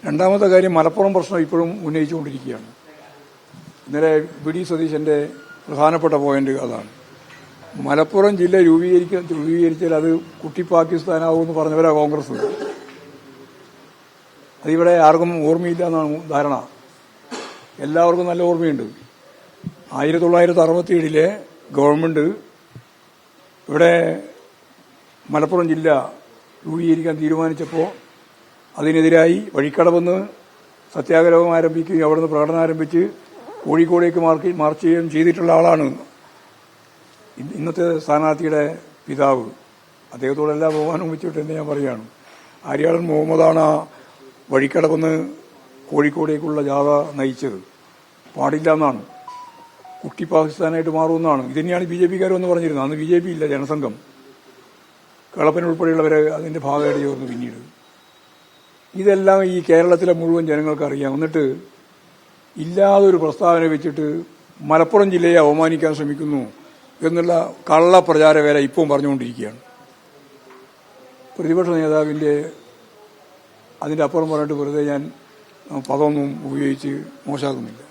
രണ്ടാമത്തെ കാര്യം, മലപ്പുറം പ്രശ്നം ഇപ്പോഴും ഉന്നയിച്ചുകൊണ്ടിരിക്കുകയാണ്. ഇന്നലെ വി.ഡി. സതീശന്റെ പ്രധാനപ്പെട്ട പോയിന്റ് അതാണ്. മലപ്പുറം ജില്ല രൂപീകരിച്ചാൽ അത് കുട്ടി പാകിസ്ഥാനാവുമെന്ന് പറഞ്ഞവരാ കോൺഗ്രസ്. അതിവിടെ ആർക്കും ഓർമ്മയില്ല എന്നാണ് ധാരണ. എല്ലാവർക്കും നല്ല ഓർമ്മയുണ്ട്. 1967 ഗവൺമെന്റ് ഇവിടെ മലപ്പുറം ജില്ല രൂപീകരിക്കാൻ തീരുമാനിച്ചപ്പോൾ അതിനെതിരായി വഴിക്കടവെന്ന് സത്യാഗ്രഹം ആരംഭിക്കുകയും അവിടുന്ന് പ്രകടനം ആരംഭിച്ച് കോഴിക്കോടേക്ക് മാർച്ച് ചെയ്യുകയും ചെയ്തിട്ടുള്ള ആളാണ് ഇന്നത്തെ സ്ഥാനാർത്ഥിയുടെ പിതാവ്. അദ്ദേഹത്തോട് എല്ലാ ബഹുമാനവും വെച്ചിട്ട് തന്നെ ഞാൻ പറയുകയാണ്. ആര്യാടൻ മുഹമ്മദാണ് ആ വഴിക്കടവെന്ന് കോഴിക്കോടേക്കുള്ള ജാഥ നയിച്ചത്. പാടില്ല എന്നാണ്, കുട്ടി പാകിസ്ഥാനായിട്ട് മാറുമെന്നാണ്. ഇതന്നെയാണ് BJP-കാർ എന്ന് പറഞ്ഞിരുന്നത്. അന്ന് BJP ഇല്ല, ജനസംഘം. കേളപ്പൻ ഉൾപ്പെടെയുള്ളവരെ അതിന്റെ ഭാഗമായിട്ട് ചേർന്നു. പിന്നീട് ഇതെല്ലാം ഈ കേരളത്തിലെ മുഴുവൻ ജനങ്ങൾക്ക് അറിയാം. എന്നിട്ട് ഇല്ലാതൊരു പ്രസ്താവന വെച്ചിട്ട് മലപ്പുറം ജില്ലയെ അവമാനിക്കാൻ ശ്രമിക്കുന്നു എന്നുള്ള കള്ള പ്രചാരവേല ഇപ്പം പറഞ്ഞുകൊണ്ടിരിക്കുകയാണ്. പ്രതിപക്ഷ നേതാവിന്റെ അതിന്റെ അപ്പുറം പറഞ്ഞിട്ട് വെറുതെ ഞാൻ പദമൊന്നും ഉപയോഗിച്ച് മോശമാക്കുന്നില്ല.